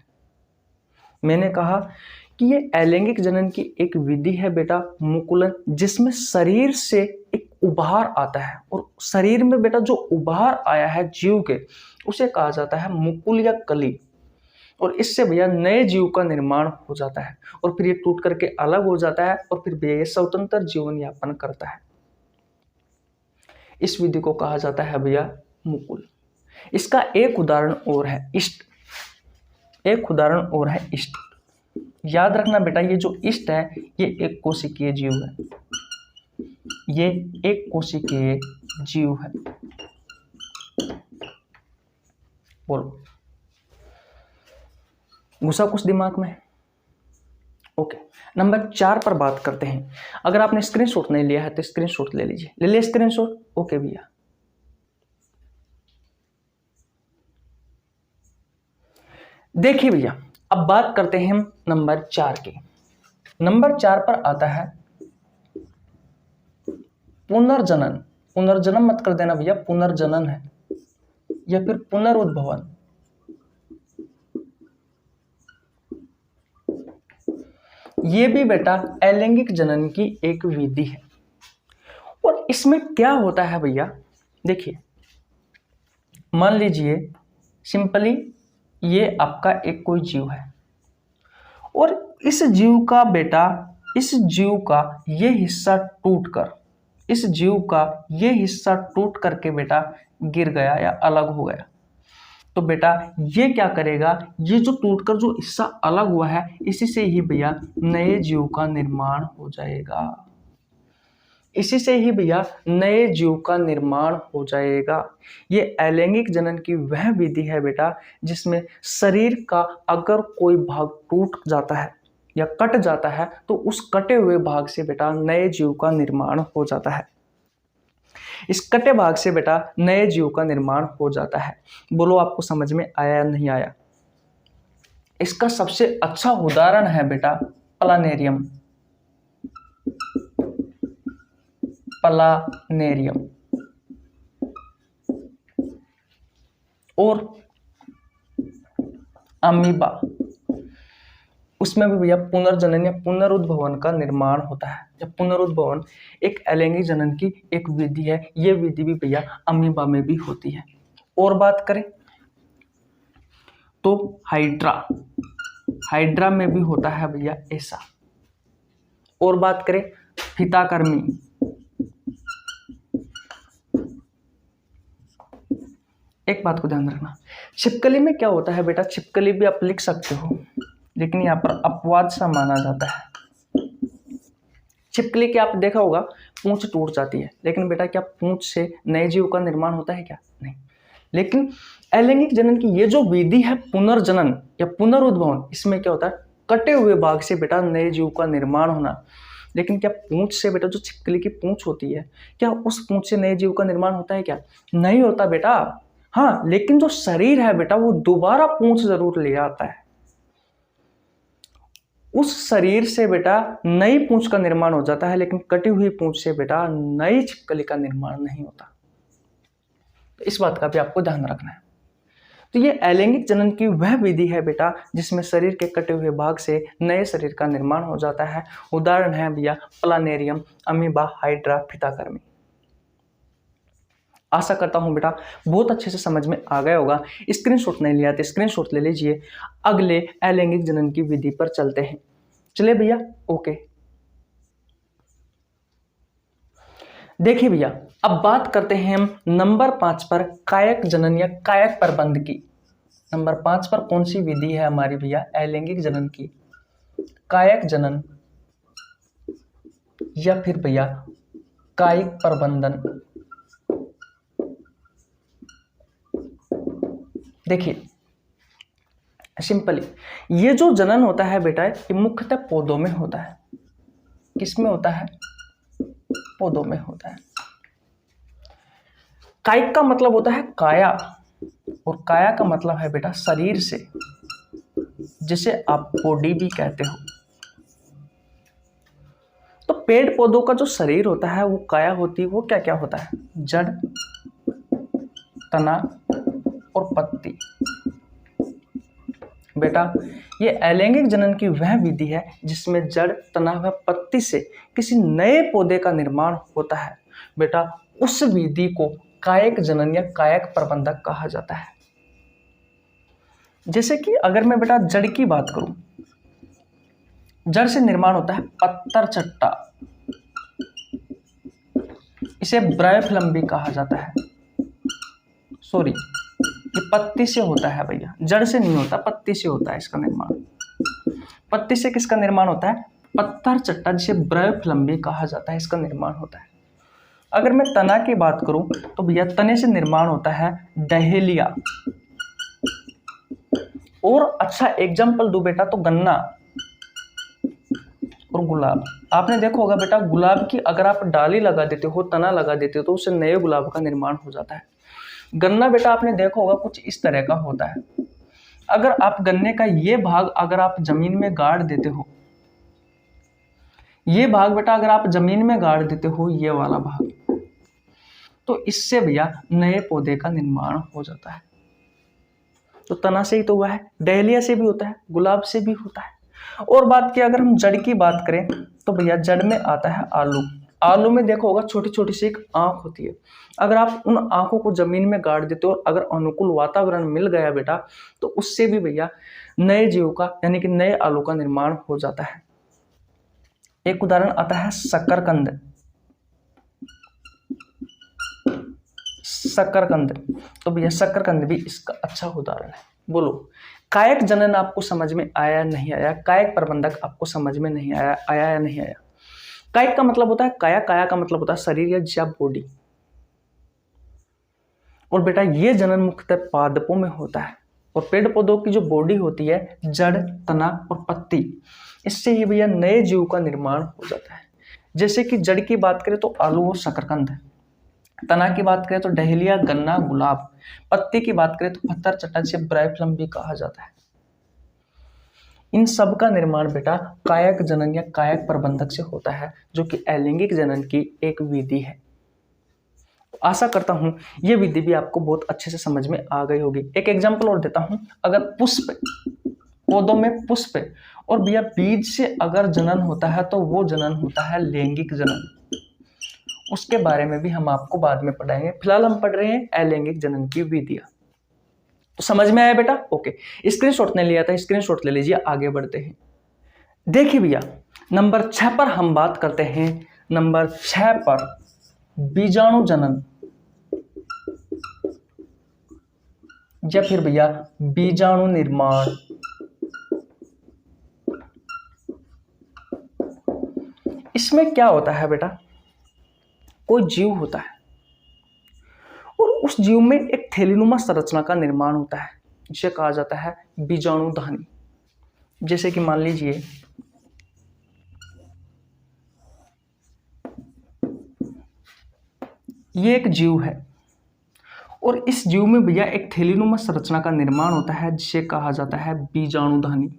मैंने कहा कि ये अलैंगिक जनन की एक विधि है बेटा मुकुलन, जिसमें शरीर से एक उभार आता है और शरीर में बेटा जो उभार आया है जीव के, उसे कहा जाता है मुकुल या कली। और इससे भैया नए जीव का निर्माण हो जाता है और फिर ये टूट करके अलग हो जाता है और फिर भैया ये स्वतंत्र जीवन यापन करता है। इस विधि को कहा जाता है भैया मुकुल। इसका एक उदाहरण और है इष्ट। एक उदाहरण और है इष्ट। याद रखना बेटा, ये जो इष्ट है ये एक कोशिकीय जीव है। ये एक कोशिकीय जीव है। बोलो, घुसा कुछ दिमाग में? ओके, नंबर 4 पर बात करते हैं। अगर आपने स्क्रीनशॉट नहीं लिया है तो स्क्रीनशॉट ले लीजिए। ले लिया स्क्रीनशॉट? ओके भैया, देखिए भैया अब बात करते हैं हम नंबर 4 की। नंबर 4 पर आता है पुनर्जनन। पुनर्जन्म मत कर देना भैया, पुनर्जनन है या फिर पुनरुद्भवन। ये भी बेटा अलैंगिक जनन की एक विधि है। और इसमें क्या होता है भैया, देखिए मान लीजिए सिंपली ये आपका एक कोई जीव है और इस जीव का बेटा, इस जीव का ये हिस्सा टूटकर, इस जीव का ये हिस्सा टूट करके बेटा गिर गया या अलग हो गया। तो बेटा ये क्या करेगा, ये जो टूटकर जो हिस्सा अलग हुआ है इसी से ही भैया नए जीव का निर्माण हो जाएगा। इसी से ही भैया नए जीव का निर्माण हो जाएगा। ये अलैंगिक जनन की वह विधि है बेटा जिसमें शरीर का अगर कोई भाग टूट जाता है या कट जाता है तो उस कटे हुए भाग से बेटा नए जीव का निर्माण हो जाता है। इस कटे भाग से बेटा नए जीव का निर्माण हो जाता है। बोलो आपको समझ में आया या नहीं आया? इसका सबसे अच्छा उदाहरण है बेटा प्लानेरियम। प्लानेरियम और अमीबा, उसमें भी भैया पुनर्जनन या पुनरुद्भवन का निर्माण होता है। जब पुनरुद्भवन एक अलैंगिक जनन की एक विधि है, ये विधि भी भैया अमीबा में भी होती है। और बात करें तो हाइड्रा, हाइड्रा में भी होता है भैया ऐसा। और बात करें फीताकर्मी, एक बात को ध्यान रखना, छिपकली में क्या होता है बेटा, छिपकली भी आप लिख सकते हो लेकिन यहाँ पर अपवाद सा माना जाता है। छिपकली के आप देखा होगा पूंछ टूट जाती है, लेकिन बेटा क्या पूंछ से नए जीव का निर्माण होता है क्या? नहीं। लेकिन अलैंगिक जनन की ये जो विधि है पुनर्जनन या पुनरुद्भवन, इसमें क्या होता है, कटे हुए भाग से बेटा नए जीव का निर्माण होना। लेकिन क्या पूंछ से बेटा, जो छिपकली की पूंछ होती है, क्या उस पूंछ से नए जीव का निर्माण होता है क्या? नहीं होता बेटा। हाँ, लेकिन जो शरीर है बेटा वो दोबारा पूंछ जरूर ले आता है। उस शरीर से बेटा नई पूंछ का निर्माण हो जाता है, लेकिन कटी हुई पूंछ से बेटा नई छिपकली का निर्माण नहीं होता। तो इस बात का भी आपको ध्यान रखना है। तो ये अलैंगिक जनन की वह विधि है बेटा जिसमें शरीर के कटे हुए भाग से नए शरीर का निर्माण हो जाता है। उदाहरण है भैया प्लानेरियम, अमीबा, हाइड्रा, फीताकर्मी। आशा करता हूं बेटा बहुत अच्छे से समझ में आ गया होगा। स्क्रीनशॉट नहीं लिया तो स्क्रीनशॉट ले लीजिए। अगले अलैंगिक जनन की विधि पर चलते हैं। चलिए भैया, ओके। देखिए भैया अब बात करते हैं हम नंबर 5 पर कायक जनन या कायक प्रबंध की। नंबर 5 पर कौन सी विधि है हमारी भैया अलैंगिक जनन की? कायक जनन या फिर भैया कायिक प्रबंधन। देखिए सिंपली ये जो जनन होता है बेटा ये मुख्यतः पौधों में होता है। किसमें होता है? पौधों में होता है। कायिक का मतलब होता है काया, और काया का मतलब है बेटा शरीर से, जिसे आप बॉडी भी कहते हो। तो पेड़ पौधों का जो शरीर होता है वो काया होती है। वो क्या क्या होता है? जड़, तना और पत्ती। बेटा ये अलैंगिक जनन की वह विधि है जिसमें जड़, तना व पत्ती से किसी नए पौधे का निर्माण होता है। बेटा उस विधि को कायिक जनन या कायिक प्रबंधक कहा जाता है। जैसे कि अगर मैं बेटा जड़ की बात करूं, जड़ से निर्माण होता है पत्थर चट्टा, इसे ब्रायोफिल्म भी कहा जाता है। सॉरी, ये पत्ती से होता है भैया, जड़ से नहीं होता, पत्ती से होता है इसका निर्माण। पत्ती से किसका निर्माण होता है? पत्थर चट्टा, जिसे ब्रायोफिल्म भी कहा जाता है, इसका निर्माण होता है। अगर मैं तना की बात करूं तो भैया तने से निर्माण होता है डहेलिया। और अच्छा एग्जाम्पल दूं बेटा तो गन्ना और गुलाब। आपने देखा होगा बेटा गुलाब की अगर आप डाली लगा देते हो, तना लगा देते हो, तो उससे नए गुलाब का निर्माण हो जाता है। गन्ना बेटा आपने देखा होगा कुछ इस तरह का होता है। अगर आप गन्ने का ये भाग अगर आप जमीन में गाड़ देते हो, ये भाग बेटा अगर आप जमीन में गाड़ देते हो, ये वाला भाग, तो इससे भैया नए पौधे का निर्माण हो जाता है। तो तना से ही तो हुआ है, डहेलिया से भी होता है, गुलाब से भी होता है। और बात की अगर हम जड़ की बात करें तो भैया जड़ में आता है आलू। आलू में देखो होगा छोटी छोटी सी एक आंख होती है। अगर आप उन आंखों को जमीन में गाड़ देते हो और अगर अनुकूल वातावरण मिल गया बेटा तो उससे भी भैया नए जीव का यानी कि नए आलू का निर्माण हो जाता है। एक उदाहरण आता है शकरकंद। शकरकंद, तो भैया शकरकंद भी इसका अच्छा उदाहरण है। बोलो कायिक जनन आपको समझ में आया नहीं आया? कायिक प्रबंधक आपको समझ में नहीं आया? आया या नहीं आया? कायिक का मतलब होता है काया, काया का मतलब होता है शरीर या बॉडी। और बेटा ये जनन मुख्यतः पादपों में होता है। और पेड़ पौधों की जो बॉडी होती है, जड़, तना और पत्ती, इससे ही भैया नए जीव का निर्माण हो जाता है। जैसे कि जड़ की बात करें तो आलू और शकरकंद, तना की बात करें तो डहेलिया, गन्ना, गुलाब, पत्ती की बात करें तो पत्थर चट्टा, जिसे ब्रायोफिल्म भी कहा जाता है। इन सब का निर्माण बेटा कायिक जनन या कायिक प्रबंधक से होता है, जो कि अलैंगिक जनन की एक विधि है। आशा करता हूं यह विधि भी आपको बहुत अच्छे से समझ में आ गई होगी। एक एग्जांपल और देता हूं। अगर पुष्प, पौधों में पुष्प और भैया बीज से अगर जनन होता है तो वो जनन होता है लैंगिक जनन। उसके बारे में भी हम आपको बाद में पढ़ाएंगे। फिलहाल हम पढ़ रहे हैं अलैंगिक जनन की विधियां। तो समझ में आया बेटा? ओके, स्क्रीनशॉट नहीं लिया था, स्क्रीनशॉट ले लीजिए। आगे बढ़ते हैं। देखिए भैया नंबर 6 पर हम बात करते हैं। नंबर 6 पर बीजाणु जनन या फिर भैया बीजाणु निर्माण। इसमें क्या होता है बेटा, कोई जीव होता है और उस जीव में एक थैलीनुमा संरचना का निर्माण होता है, जिसे कहा जाता है बीजाणुधानी। जैसे कि मान लीजिए ये एक जीव है और इस जीव में भैया एक थैलीनुमा संरचना का निर्माण होता है, जिसे कहा जाता है बीजाणुधानी।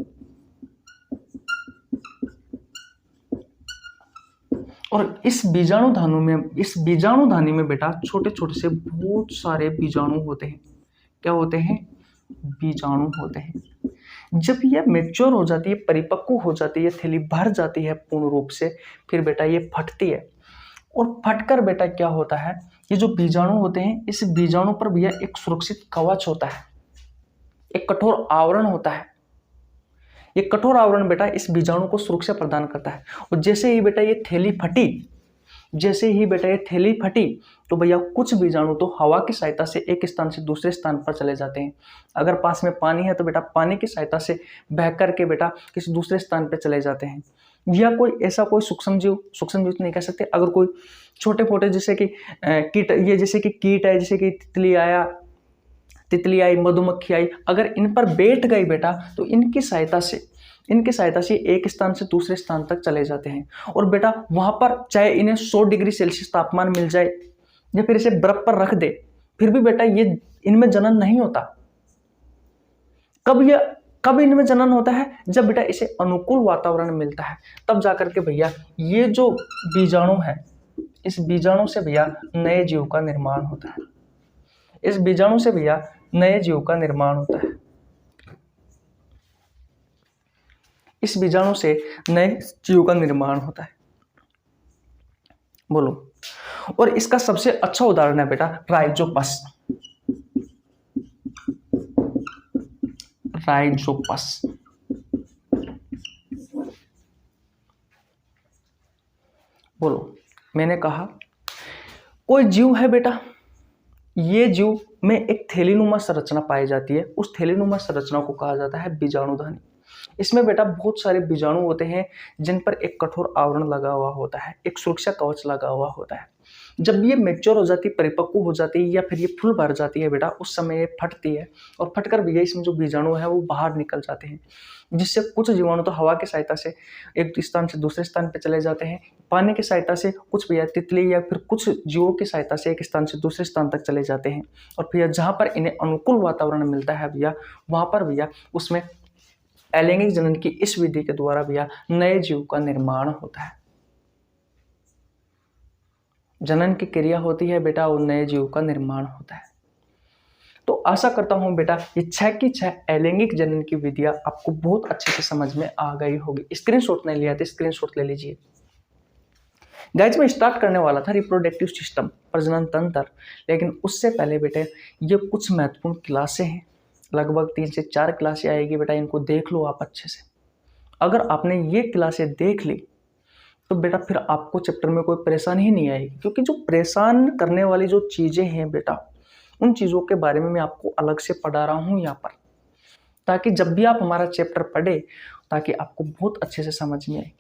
और इस बीजाणुधानी में बेटा छोटे छोटे से बहुत सारे बीजाणु होते हैं। क्या होते हैं? बीजाणु होते हैं। जब यह मैच्योर हो जाती है, परिपक्व हो जाती है, थैली भर जाती है पूर्ण रूप से, फिर बेटा ये फटती है। और फटकर बेटा क्या होता है, ये जो बीजाणु होते हैं, इस बीजाणु पर भैया एक सुरक्षित कवच होता है, एक कठोर आवरण होता है। ये कठोर आवरण बेटा इस बीजाणु को सुरक्षा प्रदान करता है। और जैसे ही बेटा ये थैली फटी, तो भैया कुछ बीजाणु तो हवा की सहायता से एक स्थान से दूसरे स्थान पर चले जाते हैं। अगर पास में पानी है तो बेटा पानी की सहायता से बह करके बेटा किसी दूसरे स्थान पर चले जाते हैं। या कोई ऐसा कोई सूक्ष्म जीव तो नहीं कह सकते, अगर कोई छोटे मोटे जैसे कि कीट, ये जैसे कि कीट है, जैसे कि तितली आया, तितली आई, मधुमक्खी आई, अगर इन पर बैठ गई बेटा तो इनकी सहायता से एक स्थान से दूसरे स्थान तक चले जाते हैं। और बेटा वहां पर चाहे इन्हें 100 डिग्री सेल्सियस तापमान मिल जाए या फिर इसे बर्फ पर रख दे, फिर भी बेटा ये इनमें जनन नहीं होता। कब इनमें जनन होता है? जब बेटा इसे अनुकूल वातावरण मिलता है, तब जाकर के भैया ये जो बीजाणु है, इस बीजाणु से भैया नए जीव का निर्माण होता है। इस बीजाणु से भैया नए जीव का निर्माण होता है। इस बीजाणु से नए जीव का निर्माण होता है। बोलो। और इसका सबसे अच्छा उदाहरण है बेटा राइजोपस। राइजोपस बोलो। मैंने कहा कोई जीव है बेटा, ये जीव में एक थैलीनुमा संरचना पाई जाती है। उस थैलीनुमा संरचना को कहा जाता है बीजाणुधनी। इसमें बेटा बहुत सारे बीजाणु होते हैं जिन पर एक कठोर आवरण लगा हुआ होता है, एक सुरक्षा कवच लगा हुआ होता है। जब ये मैच्योर हो जाती है, परिपक्व हो जाती है या फिर ये फूल भर जाती है बेटा, उस समय ये फटती है और फटकर भैया इसमें जो बीजाणु है वो बाहर निकल जाते हैं, जिससे कुछ जीवाणु तो हवा की सहायता से एक स्थान से दूसरे स्थान पर चले जाते हैं, पानी की सहायता से कुछ भैया तितली या फिर कुछ जीवों की सहायता से एक स्थान से दूसरे स्थान तक चले जाते हैं। और भैया जहाँ पर इन्हें अनुकूल वातावरण मिलता है भैया, वहाँ पर भैया उसमें अलैंगिक जनन की इस विधि के द्वारा भैया नए जीव का निर्माण होता है। जनन की क्रिया होती है बेटा और नए जीव का निर्माण होता है। तो आशा करता हूं बेटा ये 6 की 6 अलैंगिक जनन की विधियां आपको बहुत अच्छे से समझ में आ गई होगी। स्क्रीनशॉट नहीं लिया तो स्क्रीनशॉट ले लीजिए। गाइज मैं स्टार्ट करने वाला था रिप्रोडक्टिव सिस्टम, प्रजनन तंत्र, लेकिन उससे पहले बेटे ये कुछ महत्वपूर्ण क्लासें हैं, लगभग 3 से 4 क्लासें आएगी बेटा, इनको देख लो आप अच्छे से। अगर आपने ये क्लासें देख ली तो बेटा फिर आपको चैप्टर में कोई परेशानी ही नहीं आएगी, क्योंकि जो परेशान करने वाली जो चीज़ें हैं बेटा, उन चीज़ों के बारे में मैं आपको अलग से पढ़ा रहा हूँ यहाँ पर, ताकि जब भी आप हमारा चैप्टर पढ़े ताकि आपको बहुत अच्छे से समझ में आए।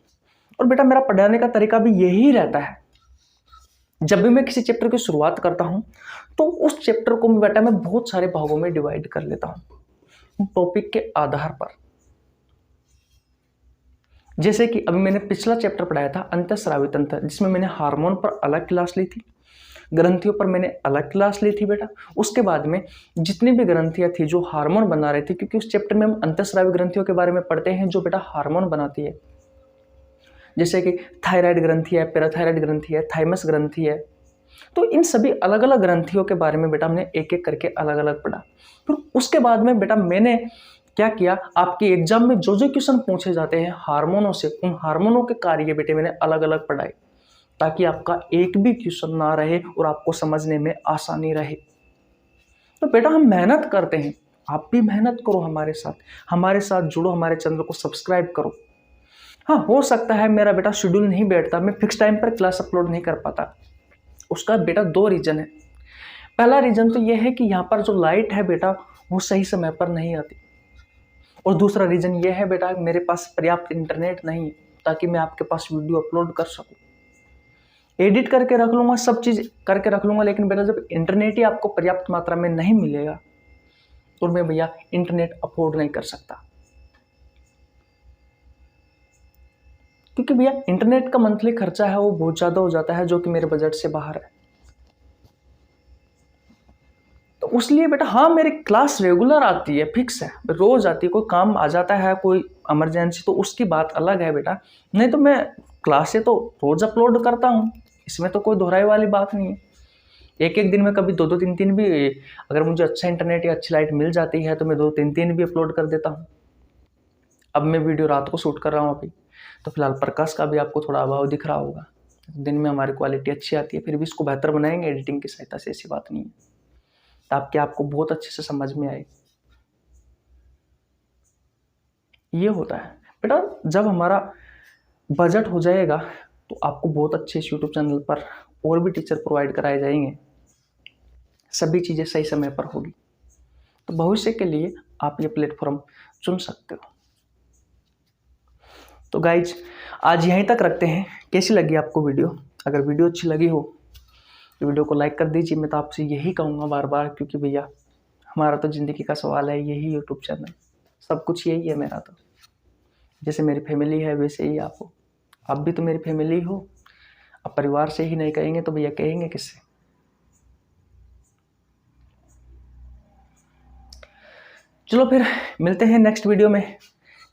और बेटा मेरा पढ़ाने का तरीका भी यही रहता है, जब भी मैं किसी चैप्टर की शुरुआत करता हूँ तो उस चैप्टर को बेटा मैं बहुत सारे भागों में डिवाइड कर लेता हूँ टॉपिक के आधार पर। जैसे कि अभी मैंने पिछला चैप्टर पढ़ाया था अंतःस्रावी तंत्र, जिसमें मैंने हार्मोन पर अलग क्लास ली थी, ग्रंथियों पर मैंने अलग क्लास ली थी बेटा। उसके बाद में जितनी भी ग्रंथियां थी जो हार्मोन बना रही थी, क्योंकि उस चैप्टर में हम अंतःस्रावी ग्रंथियों के बारे में पढ़ते हैं जो बेटा हार्मोन बनाती है, जैसे कि थायराइड ग्रंथि है, पैराथायराइड ग्रंथि है, थाइमस ग्रंथि है। तो इन सभी अलग अलग ग्रंथियों के बारे में बेटा हमने एक एक करके अलग अलग पढ़ा। फिर उसके बाद में बेटा मैंने क्या किया, आपके एग्जाम में जो जो क्वेश्चन पूछे जाते हैं हार्मोनों से, उन हार्मोनों के कार्य बेटे मैंने अलग अलग पढ़ाए, ताकि आपका एक भी क्वेश्चन ना रहे और आपको समझने में आसानी रहे। तो बेटा हम मेहनत करते हैं, आप भी मेहनत करो, हमारे साथ जुड़ो, हमारे चैनल को सब्सक्राइब करो। हाँ, हो सकता है मेरा बेटा शेड्यूल नहीं बैठता, मैं फिक्स टाइम पर क्लास अपलोड नहीं कर पाता। उसका बेटा 2 रीजन है। पहला रीजन तो यह है कि यहाँ पर जो लाइट है बेटा वो सही समय पर नहीं आती, और दूसरा रीजन ये है बेटा मेरे पास पर्याप्त इंटरनेट नहीं है ताकि मैं आपके पास वीडियो अपलोड कर सकूं। एडिट करके रख लूंगा, सब चीज़ करके रख लूंगा, लेकिन बेटा जब इंटरनेट ही आपको पर्याप्त मात्रा में नहीं मिलेगा तो मैं भैया इंटरनेट अफोर्ड नहीं कर सकता, क्योंकि भैया इंटरनेट का मंथली खर्चा है वो बहुत ज़्यादा हो जाता है, जो कि मेरे बजट से बाहर है। तो उसलिए बेटा हाँ मेरी क्लास रेगुलर आती है, फिक्स है, रोज आती है। कोई काम आ जाता है, कोई इमरजेंसी, तो उसकी बात अलग है बेटा, नहीं तो मैं क्लासें तो रोज अपलोड करता हूँ, इसमें तो कोई दोहराई वाली बात नहीं है। एक एक दिन में कभी 2-2 3-3 भी, अगर मुझे अच्छा इंटरनेट या अच्छी लाइट मिल जाती है तो मैं 2-3 भी अपलोड कर देता हूँ। अब मैं वीडियो रात को शूट कर रहा हूँ अभी, तो फिलहाल प्रकाश का भी आपको थोड़ा अभाव दिख रहा होगा। दिन में हमारी क्वालिटी अच्छी आती है, फिर भी इसको बेहतर बनाएंगे एडिटिंग की सहायता से, ऐसी बात नहीं है, ताकि आपको बहुत अच्छे से समझ में आए। ये होता है बेटा, जब हमारा बजट हो जाएगा तो आपको बहुत अच्छे यूट्यूब चैनल पर और भी टीचर प्रोवाइड कराए जाएंगे, सभी चीज़ें सही समय पर होगी, तो भविष्य के लिए आप ये प्लेटफॉर्म चुन सकते हो। तो गाइज आज यहीं तक रखते हैं। कैसी लगी आपको वीडियो? अगर वीडियो अच्छी लगी हो तो वीडियो को लाइक कर दीजिए। मैं तो आपसे यही कहूँगा बार बार, क्योंकि भैया हमारा तो ज़िंदगी का सवाल है यही यूट्यूब चैनल, सब कुछ यही है मेरा तो। जैसे मेरी फैमिली है वैसे ही आप हो, आप भी तो मेरी फैमिली हो। अब परिवार से ही नहीं कहेंगे तो भैया कहेंगे किससे? चलो फिर मिलते हैं नेक्स्ट वीडियो में।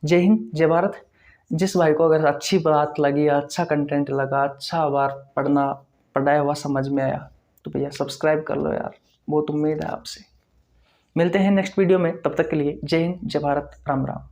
जय हिंद, जय भारत। जिस भाई को अगर अच्छी बात लगी, अच्छा कंटेंट लगा, अच्छा बार पढ़ाया हुआ समझ में आया तो भैया सब्सक्राइब कर लो यार, बहुत उम्मीद है आपसे। मिलते हैं नेक्स्ट वीडियो में, तब तक के लिए जय हिंद, जय भारत, राम राम।